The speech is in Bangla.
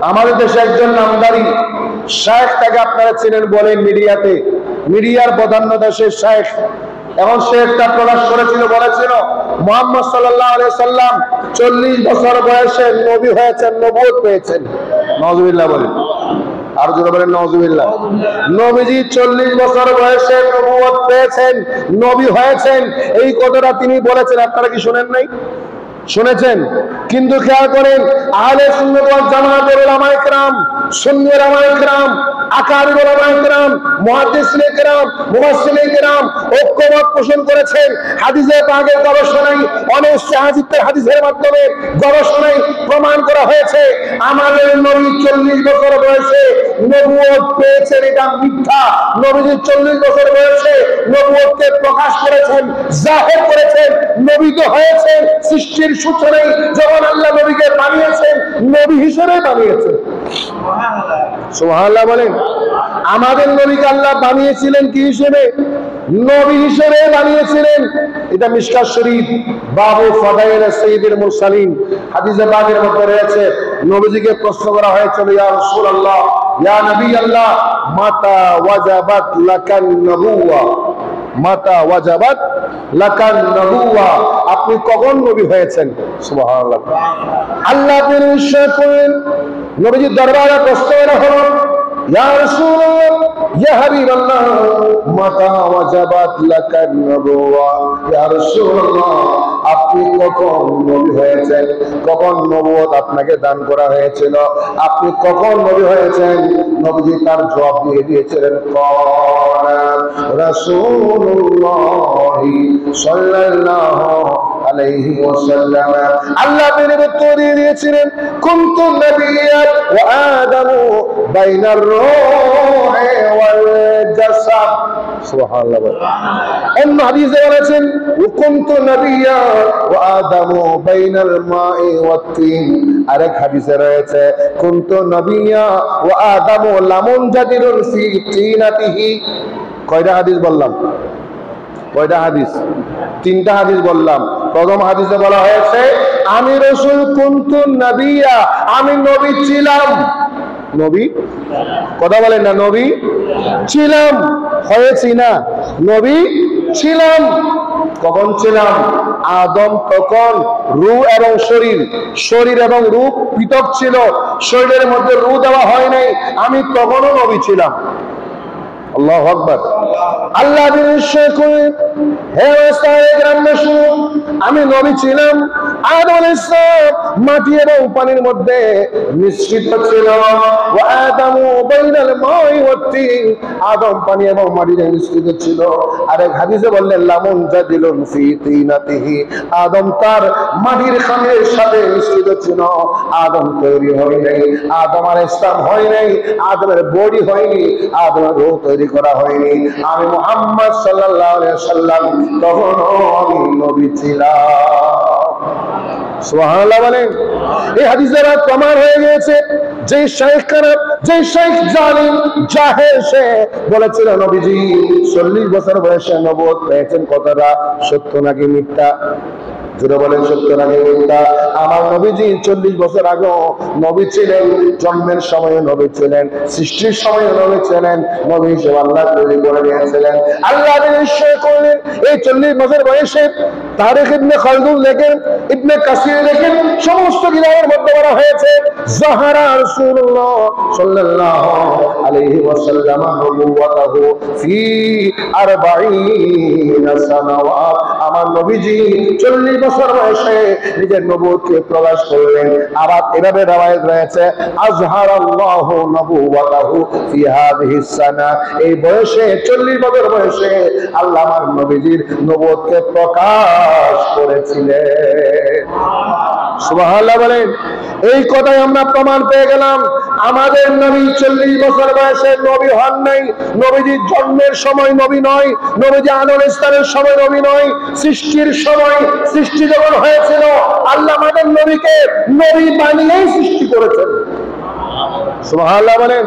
আমাদের দেশে একজন নামদারি শায়েখ, তাকে আপনারা চেনেন, বলেন মিডিয়াতে, মিডিয়ার প্রধান্য দেশের শায়েখ। এখন সে একটা প্রকাশ করেছিল, বলেছিল মুহাম্মদ সাল্লাল্লাহু আলাইহি সাল্লাম 40 বছর বয়সে নবী হয়েছেন, নবুয়ত পেয়েছেন। নাউজুবিল্লাহ বলেন, আর জোরে বলেন নাউজুবিল্লাহ। নবীজি 40 বছর বয়সে নবুয়ত পেয়েছেন, নবী হয়েছেন, এই কথাটা তিনি বলেছেন। আপনারা কি শুনেন নাই? শুনেছেন। কিন্তু খেয়াল করেন, আহলে সুন্নাত ওয়াল জামাতের উলামায়ে কেরাম, সুন্নি উলামায়ে কেরাম, আকারি উলামায়ে কেরাম, মুহাদ্দিসিনে কেরাম, মুফাসসিরিনে কেরাম ঐক্যমত পোষণ করেছেন। হাদিসে পাকের গবেষণায়, অনেক সাহাবীদের হাদিসের মাধ্যমে গবেষণায় প্রমাণ করা হয়েছে আমাদের নবী 40 বছর বয়সে নবুয়ত পেয়েছেন, এটা মিথ্যা। নবীজি 40 বছর বয়সে নবুয়তকে প্রকাশ করেছেন, জাহির করেছেন, নবী তো হয়েছেন সৃষ্টির সূচনায়। যখন আল্লাহ নবীকে বানিয়েছেন, নবী হিসেবে বানিয়েছেন। সুবহানাল্লাহ বলেন। আমাদের নবীকে আল্লাহ বানিয়েছিলেন কি হিসেবে? নবী হিসেবে বানিয়েছিলেন। এটা মিশকাত শরীফ বাবু ফাদাইল সাইয়্যিদুল মুরসালিন হাদিসে পাকের মধ্যে রয়েছে। নবীজিকে প্রশ্ন করা হয়েছিল, ইয়া রাসূলুল্লাহ, ইয়া নবী আল্লাহ, মাতা ওয়াজাবাত লাকান নবুওয়া, মাতা ওয়াজাবাত লাকান নবুওয়া, আপনি কখন নবী হয়েছেন? সুবহানাল্লাহ। আল্লাহ তিনি নিশ্চয় করলেন, নবীজির দরবারে প্রশ্ন করা হলো, ইয়া রাসূলুল্লাহ, ইয়া হাবিবাল্লাহ, মাতা ওয়াজাবাত লাকান নবুওয়া, ইয়া রাসূলুল্লাহ, আপনি কখন নবী হয়েছেন? কখন নবুয়ত আপনাকে দান করা হয়েছিল? আপনি কখন নবী হয়েছেন? নবীজি তার জবাব দিয়ে দিয়েছিলেন, ক্বালা রাসূলুল্লাহি সাল্লাল্লাহু আলাইহি ওয়াসাল্লাম। আল্লাহ তিনি উত্তর দিয়ে দিয়েছিলেন, কুনতু নাবিয়্যান ওয়া আদামু বাইনার রূহি ওয়াল জাসাদ। সুবহানাল্লাহ। অন্য হাদিসে বলেছেন, কুনতু নাবিয়্যান ওয়া আদামু বাইনাল মাই ওয়াত তিন। আরেক হাদিসে রয়েছে, কুনতু নাবিয়্যান ওয়া আদামু লামুনজাদিরুন ফি তিনাতিহি। কয়টা হাদিস বললাম? কয়টা হাদিস? 3টা হাদিস বললাম। প্রথম হাদিসে বলা হয়েছে, আমি রাসূল কুনতু নাবিয়্যা, আমি নবী ছিলাম। নবী কথা বলেন না, নবী ছিলাম, হয়েছি না, নবী ছিলাম। কখন ছিলাম? আদম তখন রূহ এবং শরীর, শরীর এবং রূহ পৃথক ছিল, শরীরের মধ্যে রূহ দেওয়া হয় নাই, আমি তখনও নবী ছিলাম। আল্লাহু আকবার। আল্লাহ নিশ্চয় করেন, হে গ্রামে শুনুন, আমি নবী ছিলাম। আদম আলাইহিস সালাম মাটি এবং পানির মধ্যে মিশ্রিত ছিল। ওয়া আদামু বাইনাল মাই ওয়াত তিন, আদম পানি এবং মাটিতে মিশ্রিত ছিল। আরেক হাদিসে বললেন, লামুন জাদিলুন ফি তিনাতিহি, আদম তার মাটির খামের সাথে মিশ্রিত ছিল। আদম তৈরি হয় নাই, আদম আলাইহিস সালাম হয় নাই, আদমের বডি হয়নি, আদমের রূহ তৈরি করা হয়নি। আমি মুহাম্মদ সাল্লাল্লাহু আলাইহি ওয়াসাল্লাম তখনও আমি নবী ছিলাম। সুবহানাল্লাহ বলেন। এই হাদিসের প্রমাণ হয়ে গিয়েছে, যে শাইখ খারাপ, যে শাইখ জালিম জাহেল, সে বলেছিল নবীজি 40 বছর বয়সে নবুয়ত পেয়েছেন, কথাটা সত্য নাকি মিথ্যা? জোরে বলেন, সত্য নাকি মিথ্যা? আমার নবীজি 40 বছর আগে নবী ছিলেন, জন্মের সময় নবী ছিলেন, সৃষ্টির সময় নবী ছিলেন, নবী হিসেবে আল্লাহ তৈরি করে দিয়েছিলেন। আল্লাহ নিশ্চয় করলেন, এই 40 বছর বয়সে তারিখ ইবনে খালদুন লেখেন, ইবনে কাসির লেখেন, সমস্ত কিতাবের মধ্যে বলা হয়েছে, যাহারা রাসূলুল্লাহ সাল্লাল্লাহু আলাইহি ওয়াসাল্লাম নবুওয়াতাহু ফি 40 সানাওয়াত। আমার নবীজি 40 বছর বয়সে নিজের নবুয়তকে প্রকাশ করলেন। আবার এভাবে রওয়ায়াত রয়েছে, আযহারাল্লাহু নবুওয়াতাহু ফি হাযিহিস সানা, এই বয়সে 40 বছর বয়সে আল্লাহ আমার নবীজির নবুয়তকে প্রকাশ করেছিলেন। সুবহানাল্লাহ বলেন। এই কথাই আমরা প্রমাণ পেয়ে গেলাম, আমাদের নবী 40 বছর বয়সে নবী হন নাই, নবীজির জন্মের সময় নবী নয়, নবীজি আদম ইসলামের সময় নবী নয়, সৃষ্টির সময়, সৃষ্টি যখন হয়েছিল আল্লাহ আমাদের নবীকে নবী বানিয়েই সৃষ্টি করেছেন। সুবহানাল্লাহ বলেন।